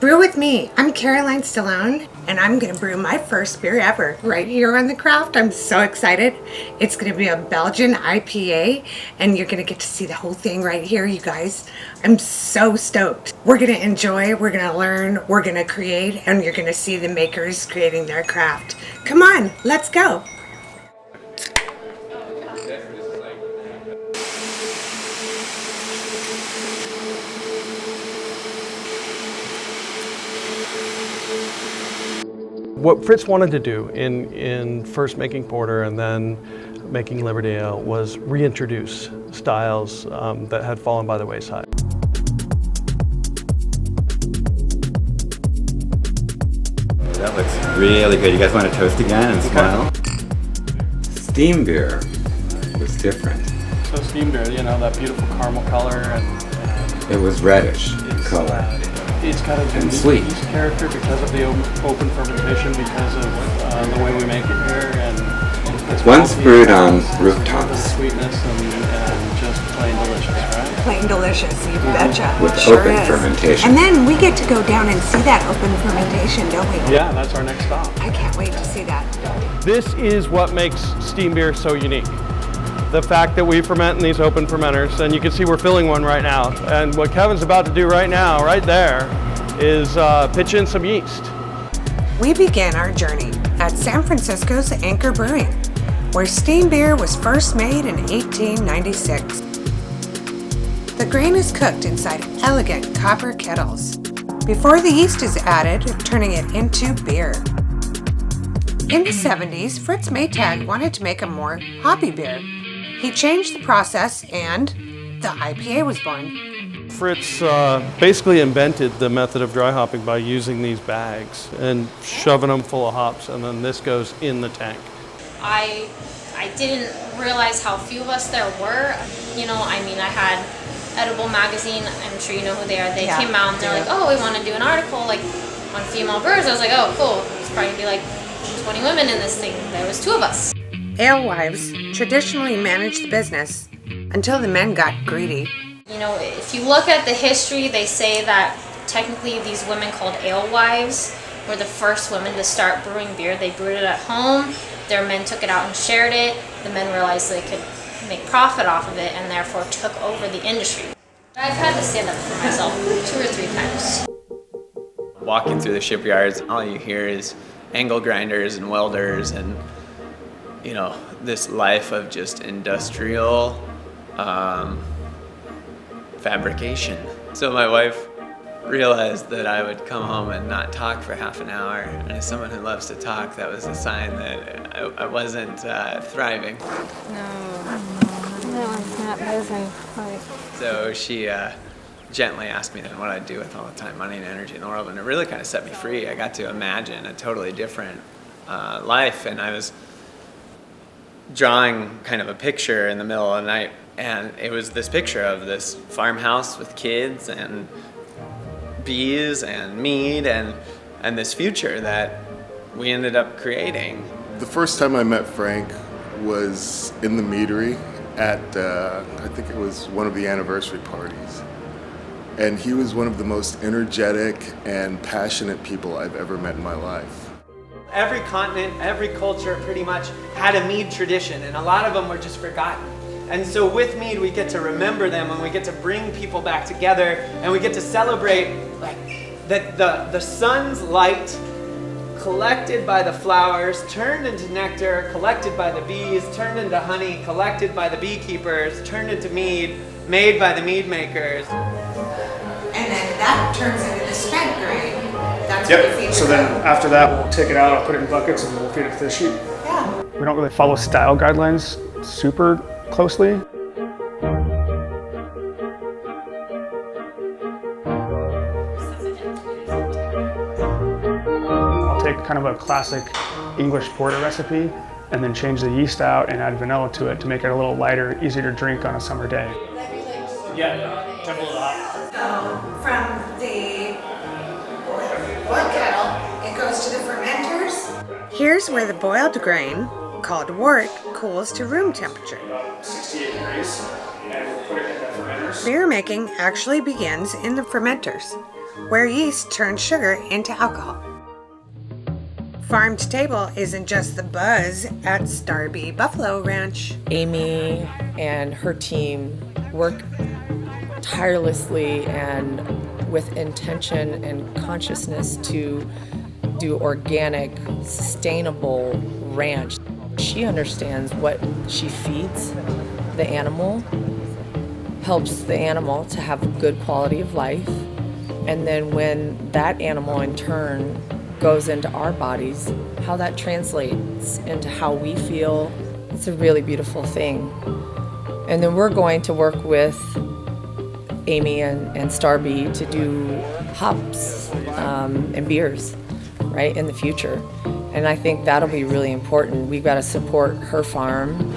Brew with me. I'm Caroline Stallone, and I'm gonna brew my first beer ever right here on the craft. I'm so excited. It's gonna be a Belgian IPA, and you're gonna get to see the whole thing right here, you guys. I'm so stoked. We're gonna enjoy, we're gonna learn, we're gonna create, and you're gonna see the makers creating their craft. Come on, let's go. What Fritz wanted to do in first making porter and then making Liberty Ale was reintroduce styles that had fallen by the wayside. That looks really good. You guys want to toast again and smile? Steam beer was different. So steam beer, you know, that beautiful caramel color and it was reddish in color. It's got a unique sweet yeast character because of the open fermentation, because of the way we make it here, and it's once brewed on the rooftops. Sweetness and just plain delicious, right? Plain delicious, you betcha. With Sure open is. fermentation. And then we get to go down and see that open fermentation, don't we? Yeah, that's our next stop. I can't wait to see that. This is what makes steam beer so unique. The fact that we ferment in these open fermenters, and you can see we're filling one right now. And what Kevin's about to do right now, right there, is pitch in some yeast. We began our journey at San Francisco's Anchor Brewing, where steam beer was first made in 1896. The grain is cooked inside elegant copper kettles before the yeast is added, turning it into beer. In the 70s, Fritz Maytag wanted to make a more hoppy beer. He changed the process and the IPA was born. Fritz basically invented the method of dry hopping by using these bags and shoving them full of hops, and then this goes in the tank. I didn't realize how few of us there were. You know, I mean, I had Edible Magazine, I'm sure you know who they are. They came out and they're like, oh, we want to do an article like on female brewers. I was like, oh, cool. There's probably going to be like 20 women in this thing. There was 2 of us. Alewives traditionally managed the business until the men got greedy. You know, if you look at the history, they say that technically these women called alewives were the first women to start brewing beer. They brewed it at home. Their men took it out and shared it. The men realized they could make profit off of it and therefore took over the industry. I've had to stand up for myself 2 or 3 times. Walking through the shipyards, all you hear is angle grinders and welders and, you know, this life of just industrial fabrication. So my wife realized that I would come home and not talk for half an hour, and as someone who loves to talk, that was a sign that I wasn't thriving. No, that one's not moving quite. So she gently asked me then what I'd do with all the time, money, and energy in the world, and it really kind of set me free. I got to imagine a totally different life, and I was drawing kind of a picture in the middle of the night, and it was this picture of this farmhouse with kids and bees and mead and this future that we ended up creating. The first time I met Frank was in the meadery at, I think it was one of the anniversary parties. And he was one of the most energetic and passionate people I've ever met in my life. Every continent, every culture pretty much had a mead tradition, and a lot of them were just forgotten. And so with mead, we get to remember them, and we get to bring people back together, and we get to celebrate like that the sun's light collected by the flowers, turned into nectar, collected by the bees, turned into honey, collected by the beekeepers, turned into mead, made by the mead makers. And then that turns into the spent grain. That's what we feed So then after that, we'll take it out, I'll put it in buckets, and we'll feed it to the sheep. Yeah. We don't really follow style guidelines super closely. I'll take kind of a classic English porter recipe and then change the yeast out and add vanilla to it to make it a little lighter, easier to drink on a summer day. Yeah, temple of the hop. So from the boiled kettle, it goes to the fermenters. Here's where the boiled grain, called wort, cools to room temperature. 68 degrees, and we'll put it in the fermenters. Beer making actually begins in the fermenters, where yeast turns sugar into alcohol. Farm to table isn't just the buzz at Starby Buffalo Ranch. Amy and her team work tirelessly and with intention and consciousness to do organic, sustainable ranch. She understands what she feeds the animal, helps the animal to have a good quality of life, and then when that animal in turn goes into our bodies, how that translates into how we feel. It's a really beautiful thing. And then we're going to work with Amy and Starby to do hops and beers, right, in the future. And I think that'll be really important. We've got to support her farm.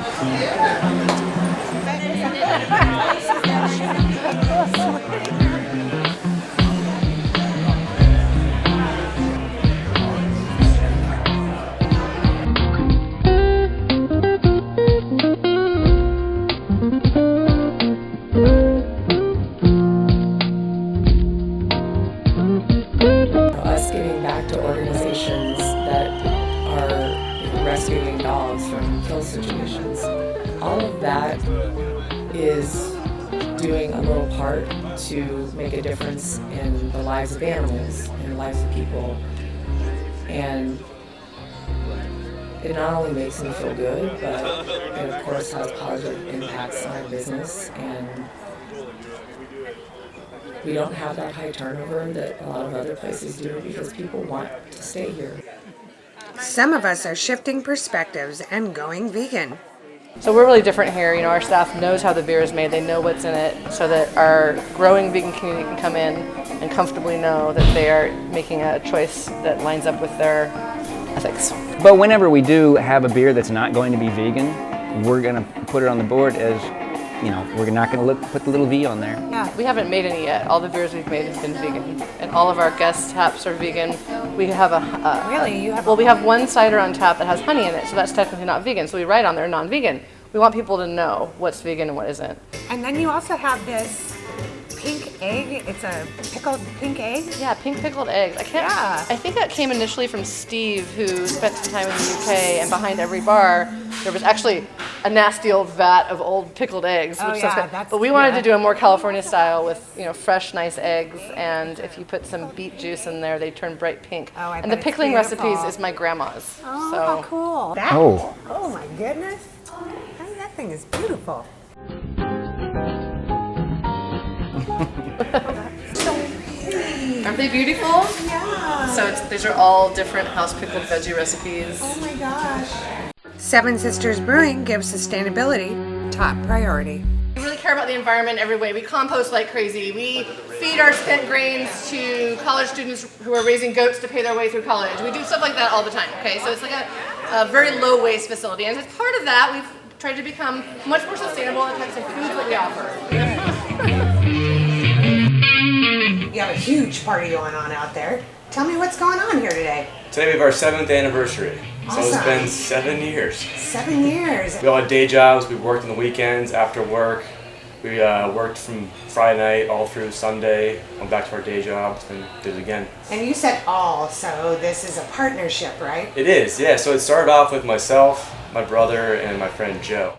Us giving back to organizations that are rescuing dogs from kill situations. All of that is doing a little part to make a difference in the lives of animals and the lives of people. And it not only makes me feel good, but it of course has positive impacts on our business. And we don't have that high turnover that a lot of other places do because people want to stay here. Some of us are shifting perspectives and going vegan. So we're really different here. You know, our staff knows how the beer is made. They know what's in it so that our growing vegan community can come in and comfortably know that they are making a choice that lines up with their ethics. But whenever we do have a beer that's not going to be vegan, we're going to put it on the board as, you know, we're not going to put the little V on there. Yeah, we haven't made any yet. All the beers we've made have been vegan, and all of our guest taps are vegan. We have we have one cider on tap that has honey in it, so that's technically not vegan. So we write on there non-vegan. We want people to know what's vegan and what isn't. And then you also have this pink egg. It's a pickled pink egg. Yeah, pink pickled eggs. I think that came initially from Steve, who spent some time in the UK, and behind every bar there was actually a nasty old vat of old pickled eggs. But we wanted to do a more California style with, you know, fresh, nice eggs, and if you put some beet juice in there, they turn bright pink. And the pickling recipes is my grandma's. Oh, so. how cool! That, Oh my goodness! Oh, that thing is beautiful. Aren't they beautiful? Yeah. So these are all different house pickled veggie recipes. Oh my gosh. Seven Sisters Brewing gives sustainability top priority. We really care about the environment every way. We compost like crazy. We feed our spent grains to college students who are raising goats to pay their way through college. We do stuff like that all the time, okay? So it's like a very low waste facility. And as part of that, we've tried to become much more sustainable in the types of foods that we offer. You have a huge party going on out there. Tell me what's going on here today. Today we have our 7th anniversary. Awesome. So it's been 7 years. 7 years. We all had day jobs. We worked on the weekends after work. We worked from Friday night all through Sunday, went back to our day jobs, and did it again. And you said all, so this is a partnership, right? It is, yeah. So it started off with myself, my brother, and my friend Joe.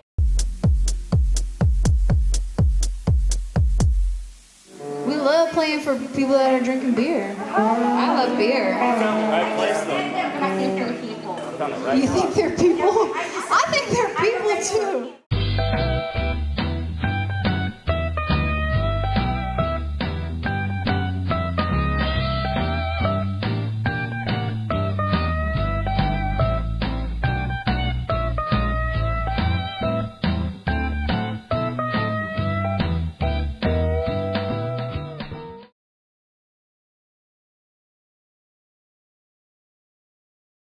We love playing for people that are drinking beer. I love beer. I found the right place, though. You think they're people? I think